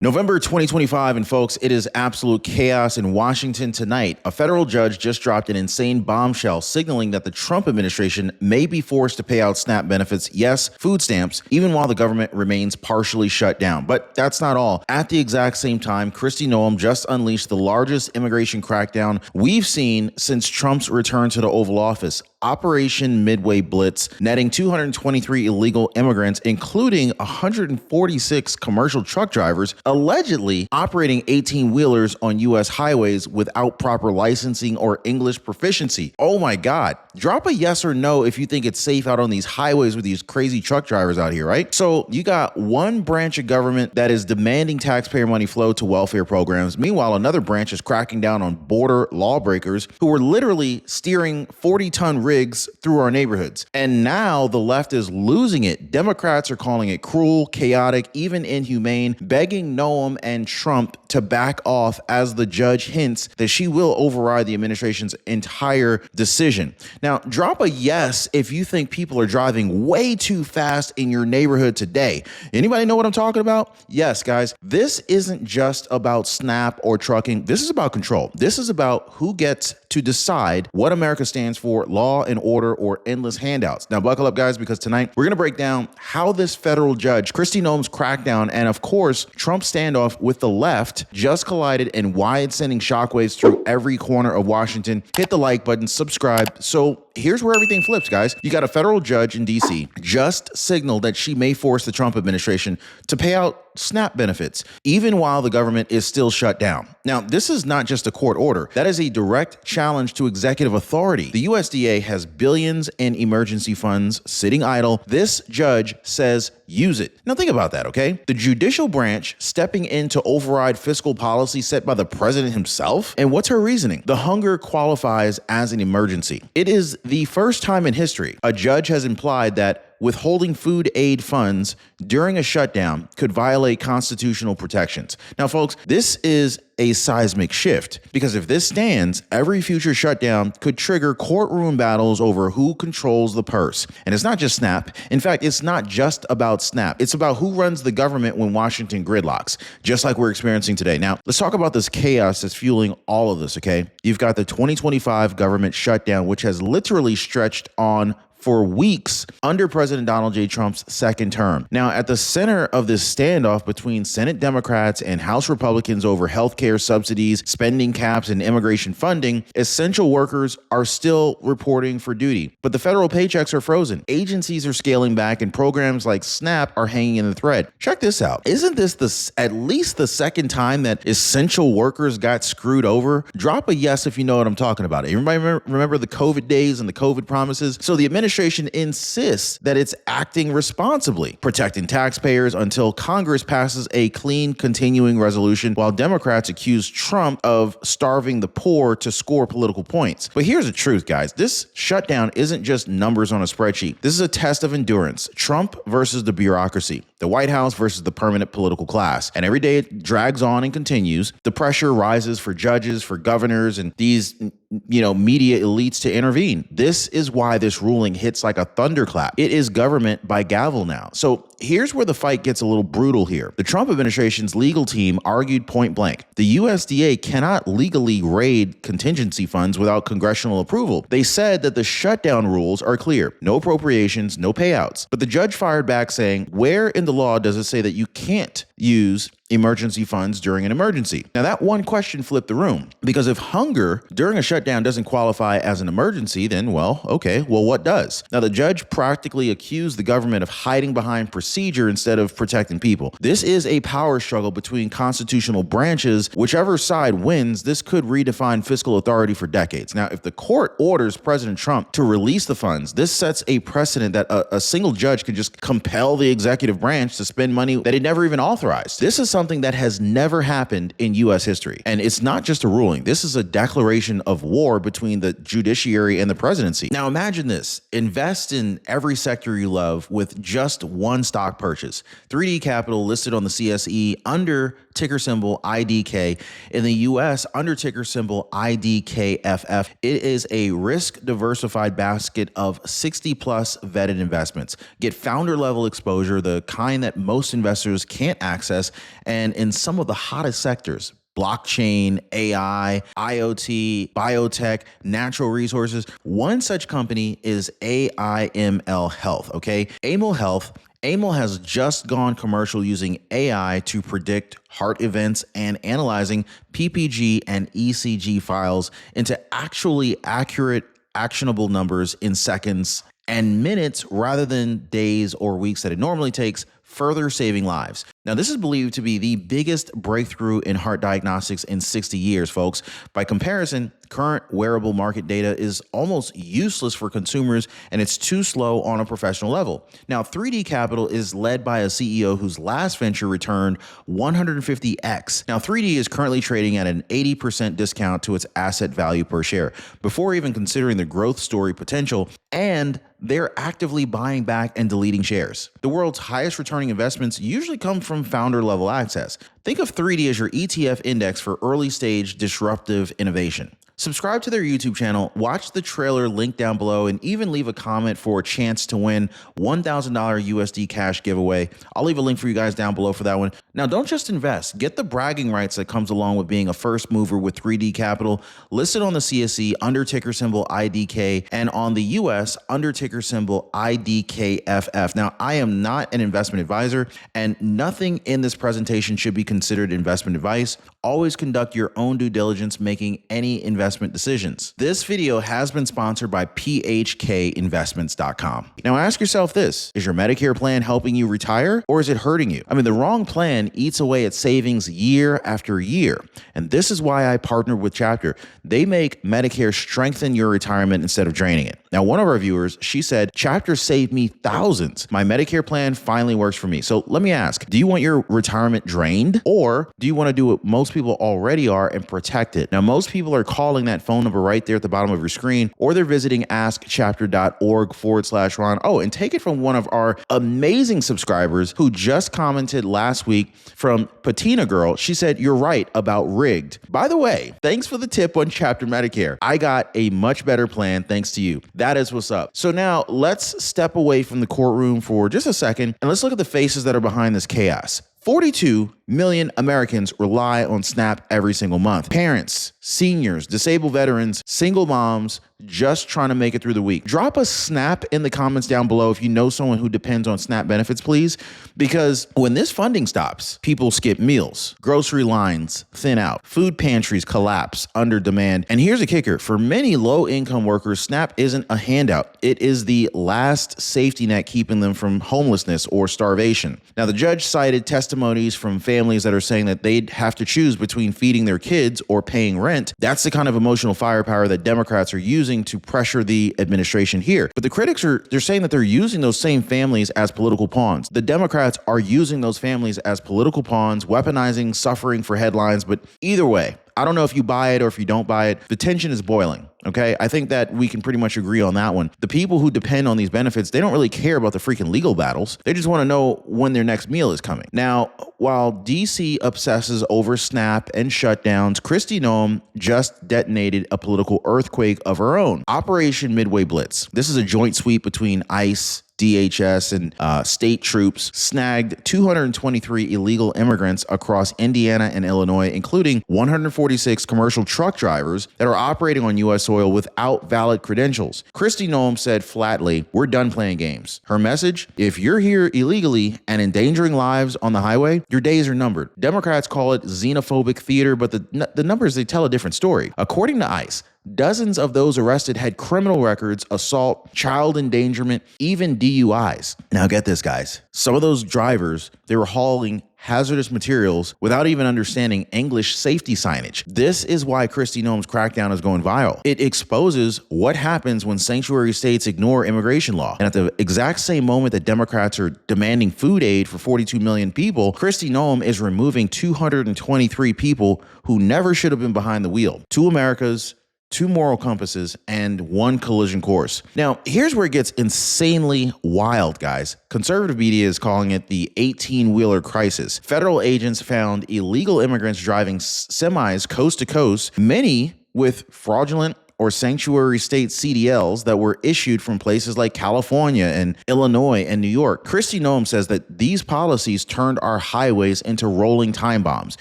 November 2025, and folks, it is absolute chaos in Washington tonight. A federal judge just dropped an insane bombshell signaling that the Trump administration may be forced to pay out SNAP benefits, yes, food stamps, even while the government remains partially shut down. But that's not all. At the exact same time, Noem just unleashed the largest immigration crackdown we've seen since Trump's return to the Oval Office. Operation Midway Blitz, netting 223 illegal immigrants, including 146 commercial truck drivers, allegedly operating 18-wheelers on U.S. highways without proper licensing or English proficiency. Oh my God. Drop a yes or no if you think it's safe out on these highways with these crazy truck drivers out here, right? So you got one branch of government that is demanding taxpayer money flow to welfare programs. Meanwhile, another branch is cracking down on border lawbreakers who are literally steering 40-ton rigs through our neighborhoods. And now the left is losing it. Democrats are calling it cruel, chaotic, even inhumane, begging Noem and Trump to back off as the judge hints that she will override the administration's entire decision. Now, drop a yes if you think people are driving way too fast in your neighborhood today. Anybody know what I'm talking about? Yes, guys, this isn't just about SNAP or trucking. This is about control. This is about who gets to decide what America stands for, law and order or endless handouts. Now, buckle up, guys, because tonight we're going to break down how this federal judge, Noem's crackdown, and of course, Trump's standoff with the left just collided and why it's sending shockwaves through every corner of Washington. Hit the like button, subscribe. So here's where everything flips, guys. You got a federal judge in D.C. just signaled that she may force the Trump administration to pay out SNAP benefits, even while the government is still shut down. Now, this is not just a court order. That is a direct challenge to executive authority. The USDA has billions in emergency funds sitting idle. This judge says use it. Now think about that, okay? The judicial branch stepping in to override fiscal policy set by the president himself? And what's her reasoning? The hunger qualifies as an emergency. It is the first time in history a judge has implied that withholding food aid funds during a shutdown could violate constitutional protections. Now, folks, this is a seismic shift because if this stands, every future shutdown could trigger courtroom battles over who controls the purse. And it's not just SNAP. In fact, it's not just about SNAP. It's about who runs the government when Washington gridlocks, just like we're experiencing today. Now, let's talk about this chaos that's fueling all of this, okay? You've got the 2025 government shutdown, which has literally stretched on for weeks under President Donald J. Trump's second term. Now, at the center of this standoff between Senate Democrats and House Republicans over healthcare subsidies, spending caps, and immigration funding, essential workers are still reporting for duty. But the federal paychecks are frozen. Agencies are scaling back, and programs like SNAP are hanging in the thread. Check this out. Isn't this at least the second time that essential workers got screwed over? Drop a yes if you know what I'm talking about. Everybody remember the COVID days and the COVID promises? So the administration insists that it's acting responsibly, protecting taxpayers until Congress passes a clean continuing resolution, while Democrats accuse Trump of starving the poor to score political points. But here's the truth, guys. This shutdown isn't just numbers on a spreadsheet. This is a test of endurance. Trump versus the bureaucracy, the White House versus the permanent political class. And every day it drags on and continues. The pressure rises for judges, for governors, and these media elites to intervene. This is why this ruling hits like a thunderclap. It is government by gavel now. So here's where the fight gets a little brutal here. The Trump administration's legal team argued point blank, the USDA cannot legally raid contingency funds without congressional approval. They said that the shutdown rules are clear. No appropriations, no payouts. But the judge fired back saying, where in the law does it say that you can't use emergency funds during an emergency? Now, that one question flipped the room, because if hunger during a shutdown doesn't qualify as an emergency, then, well, okay, well, what does? Now, the judge practically accused the government of hiding behind procedure instead of protecting people. This is a power struggle between constitutional branches. Whichever side wins, this could redefine fiscal authority for decades. Now, if the court orders President Trump to release the funds, this sets a precedent that a single judge can just compel the executive branch to spend money that it never even authorized. This is something that has never happened in U.S. history. And it's not just a ruling. This is a declaration of war between the judiciary and the presidency. Now imagine this. Invest in every sector you love with just one stock purchase. 3D Capital, listed on the CSE, under ticker symbol IDK. In the US, under ticker symbol IDKFF. It is a risk diversified basket of 60 plus vetted investments. Get founder level exposure, the kind that most investors can't access, and in some of the hottest sectors: blockchain, AI, IoT, biotech, natural resources. One such company is AIML Health, okay? AIML has just gone commercial using AI to predict heart events and analyzing PPG and ECG files into actually accurate, actionable numbers in seconds and minutes rather than days or weeks that it normally takes, further saving lives. Now, this is believed to be the biggest breakthrough in heart diagnostics in 60 years, folks. By comparison, current wearable market data is almost useless for consumers, and it's too slow on a professional level. Now, 3D Capital is led by a CEO whose last venture returned 150x. Now, 3D is currently trading at an 80% discount to its asset value per share, before even considering the growth story potential, and they're actively buying back and deleting shares. The world's highest returning investments usually come from founder level access. Think of 3D as your ETF index for early stage disruptive innovation. Subscribe to their YouTube channel, watch the trailer linked down below, and even leave a comment for a chance to win $1,000 USD cash giveaway. I'll leave a link for you guys down below for that one. Now, don't just invest. Get the bragging rights that comes along with being a first mover with 3D Capital, listed on the CSE under ticker symbol IDK, and on the US under ticker symbol IDKFF. Now, I am not an investment advisor, and nothing in this presentation should be considered investment advice. Always conduct your own due diligence making any investment decisions. This video has been sponsored by phkinvestments.com. Now ask yourself this: is your Medicare plan helping you retire, or is it hurting you? I mean, the wrong plan eats away at savings year after year. And this is why I partnered with Chapter. They make Medicare strengthen your retirement instead of draining it. Now, one of our viewers, she said, Chapter saved me thousands. My Medicare plan finally works for me. So let me ask, do you want your retirement drained, or do you want to do what most people already are and protect it? Now, most people are calling that phone number right there at the bottom of your screen, or they're visiting askchapter.org/Ron. Oh, and take it from one of our amazing subscribers who just commented last week, from Patina Girl. She said, you're right about rigged. By the way, thanks for the tip on Chapter Medicare. I got a much better plan thanks to you. That is what's up. So now let's step away from the courtroom for just a second, and let's look at the faces that are behind this chaos. 42 million Americans rely on SNAP every single month. Parents, seniors, disabled veterans, single moms, just trying to make it through the week. Drop a SNAP in the comments down below if you know someone who depends on SNAP benefits, please. Because when this funding stops, people skip meals, grocery lines thin out, food pantries collapse under demand. And here's a kicker: for many low-income workers, SNAP isn't a handout. It is the last safety net keeping them from homelessness or starvation. Now, the judge cited testimonies from families that are saying that they'd have to choose between feeding their kids or paying rent. That's the kind of emotional firepower that Democrats are using to pressure the administration here. But the critics they're saying that they're using those same families as political pawns. The Democrats are using those families as political pawns, weaponizing suffering for headlines. But either way, I don't know if you buy it or if you don't buy it. The tension is boiling. Okay, I think that we can pretty much agree on that one. The people who depend on these benefits, they don't really care about the freaking legal battles. They just want to know when their next meal is coming. Now, while DC obsesses over SNAP and shutdowns, Kristi Noem just detonated a political earthquake of her own. Operation Midway Blitz. This is a joint sweep between ICE, DHS, and state troops, snagged 223 illegal immigrants across Indiana and Illinois, including 146 commercial truck drivers that are operating on U.S. soil without valid credentials. Kristi Noem said flatly, we're done playing games. Her message: if you're here illegally and endangering lives on the highway, your days are numbered. Democrats call it xenophobic theater, but the numbers, they tell a different story. According to ICE, dozens of those arrested had criminal records, assault, child endangerment, even DUIs. Now get this, guys. Some of those drivers, they were hauling hazardous materials without even understanding English safety signage. This is why Kristi Noem's crackdown is going viral. It exposes what happens when sanctuary states ignore immigration law. And at the exact same moment that Democrats are demanding food aid for 42 million people, Kristi Noem is removing 223 people who never should have been behind the wheel. Two Americas, two moral compasses, and one collision course. Now, here's where it gets insanely wild, guys. Conservative media is calling it the 18-wheeler crisis. Federal agents found illegal immigrants driving semis coast to coast, many with fraudulent or sanctuary state CDLs that were issued from places like California and Illinois and New York. Kristi Noem says that these policies turned our highways into rolling time bombs.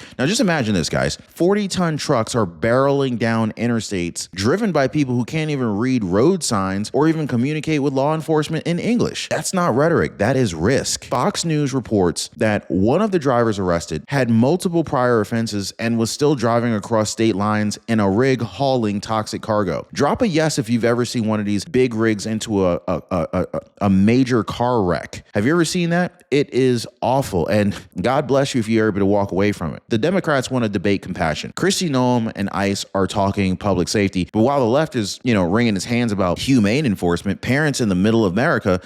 Now just imagine this, guys. 40-ton trucks are barreling down interstates driven by people who can't even read road signs or even communicate with law enforcement in English. That's not rhetoric, that is risk. Fox News reports that one of the drivers arrested had multiple prior offenses and was still driving across state lines in a rig hauling toxic cargo. Drop a yes if you've ever seen one of these big rigs into a major car wreck. Have you ever seen that? It is awful, and God bless you if you're able to walk away from it. The Democrats want to debate compassion. Kristi Noem and ICE are talking public safety, but while the left is, wringing its hands about humane enforcement, parents in the middle America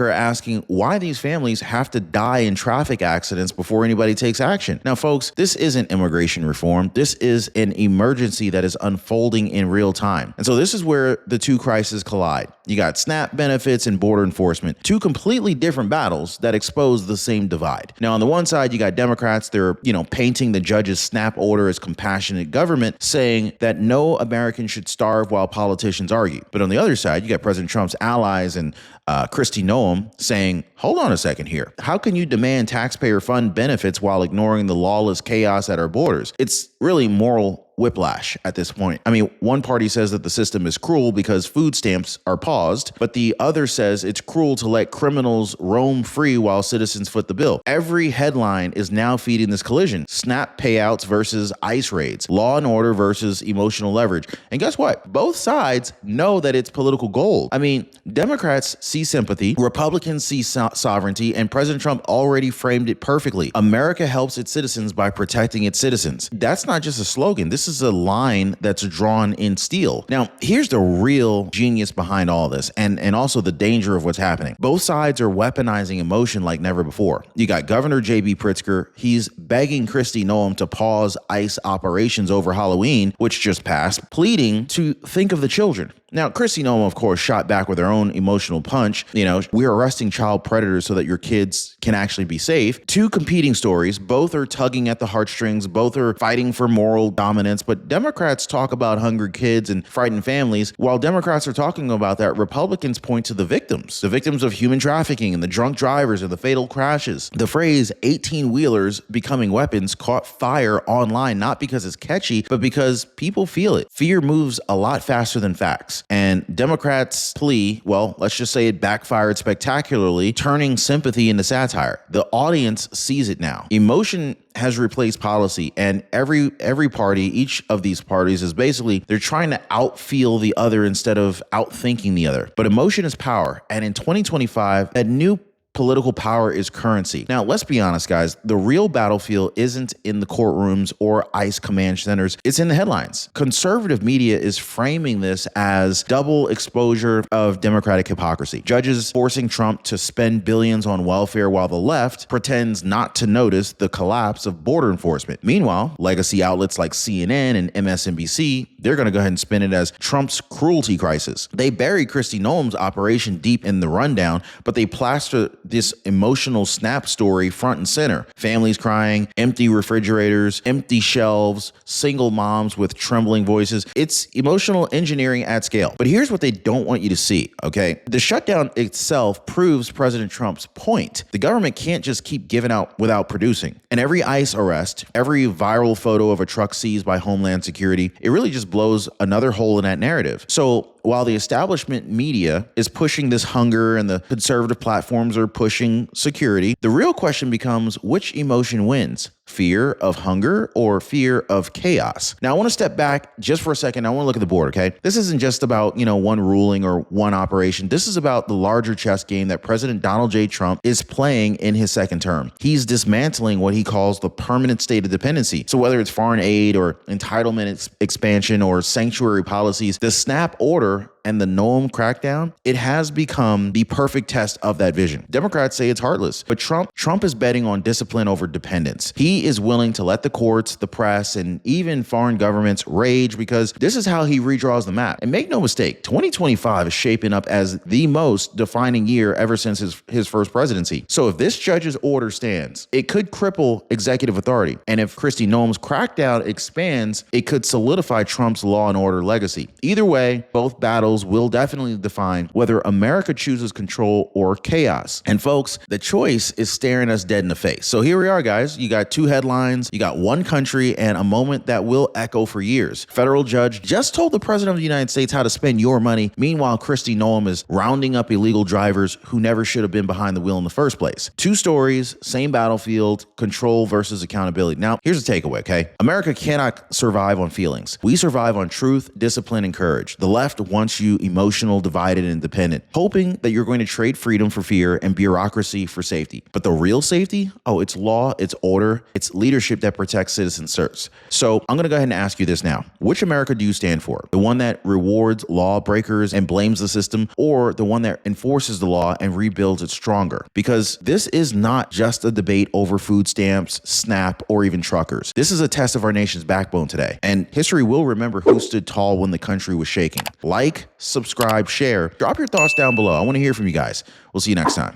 are asking why these families have to die in traffic accidents before anybody takes action. Now, folks, this isn't immigration reform. This is an emergency that is unfolding in real time. And so this is where the two crises collide. You got SNAP benefits and border enforcement, two completely different battles that expose the same divide. Now, on the one side, you got Democrats, they're, painting the judge's SNAP order as compassionate government, saying that no American should starve while politicians argue. But on the other side, you got President Trump's allies and Kristi Noem saying, hold on a second here. How can you demand taxpayer fund benefits while ignoring the lawless chaos at our borders? It's really moral whiplash at this point. I mean, one party says that the system is cruel because food stamps are paused, but the other says it's cruel to let criminals roam free while citizens foot the bill. Every headline is now feeding this collision. SNAP payouts versus ICE raids, law and order versus emotional leverage. And guess what? Both sides know that it's political gold. I mean, Democrats see sympathy, Republicans see sovereignty, and President Trump already framed it perfectly. America helps its citizens by protecting its citizens. That's not just a slogan. This is a line that's drawn in steel. Now, here's the real genius behind all this, and also the danger of what's happening. Both sides are weaponizing emotion like never before. You got Governor J.B. Pritzker. He's begging Kristi Noem to pause ICE operations over Halloween, which just passed, pleading to think of the children. Now, Kristi Noem, of course, shot back with her own emotional punch. We're arresting child predators so that your kids can actually be safe. Two competing stories. Both are tugging at the heartstrings. Both are fighting for moral dominance. But Democrats talk about hungry kids and frightened families. While Democrats are talking about that, Republicans point to the victims of human trafficking and the drunk drivers and the fatal crashes. The phrase 18-wheelers becoming weapons caught fire online, not because it's catchy, but because people feel it. Fear moves a lot faster than facts. And Democrats' plea, well, let's just say it backfired spectacularly, turning sympathy into satire. The audience sees it now. Emotion has replaced policy, and every party, each of these parties is basically, they're trying to outfeel the other instead of outthinking the other. But emotion is power. And in 2025, that new political power is currency. Now, let's be honest, guys. The real battlefield isn't in the courtrooms or ICE command centers. It's in the headlines. Conservative media is framing this as double exposure of Democratic hypocrisy. Judges forcing Trump to spend billions on welfare while the left pretends not to notice the collapse of border enforcement. Meanwhile, legacy outlets like CNN and MSNBC, they're going to go ahead and spin it as Trump's cruelty crisis. They bury Kristi Noem's operation deep in the rundown, but they plaster this emotional SNAP story front and center. Families crying, empty refrigerators, empty shelves, single moms with trembling voices. It's emotional engineering at scale. But here's what they don't want you to see, okay? The shutdown itself proves President Trump's point. The government can't just keep giving out without producing. And every ICE arrest, every viral photo of a truck seized by Homeland Security, it really just blows another hole in that narrative. So while the establishment media is pushing this hunger and the conservative platforms are pushing security, the real question becomes, which emotion wins? Fear of hunger or fear of chaos? Now, I want to step back just for a second. I want to look at the board, okay? This isn't just about, one ruling or one operation. This is about the larger chess game that President Donald J. Trump is playing in his second term. He's dismantling what he calls the permanent state of dependency. So whether it's foreign aid or entitlement expansion or sanctuary policies, the SNAP order and the Noem crackdown, it has become the perfect test of that vision. Democrats say it's heartless, but Trump is betting on discipline over dependence. He is willing to let the courts, the press, and even foreign governments rage because this is how he redraws the map. And make no mistake, 2025 is shaping up as the most defining year ever since his first presidency. So if this judge's order stands, it could cripple executive authority. And if Kristi Noem's crackdown expands, it could solidify Trump's law and order legacy. Either way, both battles will definitely define whether America chooses control or chaos. And folks, the choice is staring us dead in the face. So here we are, guys. You got two headlines, you got one country, and a moment that will echo for years. Federal judge just told the president of the United States how to spend your money. Meanwhile, Kristi Noem is rounding up illegal drivers who never should have been behind the wheel in the first place. Two stories, same battlefield, control versus accountability. Now, here's the takeaway, okay? America cannot survive on feelings. We survive on truth, discipline, and courage. The left wants you emotional, divided, and dependent, hoping that you're going to trade freedom for fear and bureaucracy for safety. But the real safety? Oh, it's law, it's order, it's leadership that protects citizens' certs. So I'm going to go ahead and ask you this now. Which America do you stand for? The one that rewards lawbreakers and blames the system, or the one that enforces the law and rebuilds it stronger? Because this is not just a debate over food stamps, SNAP, or even truckers. This is a test of our nation's backbone today. And history will remember who stood tall when the country was shaking. Like, subscribe, share. Drop your thoughts down below. I want to hear from you guys. We'll see you next time.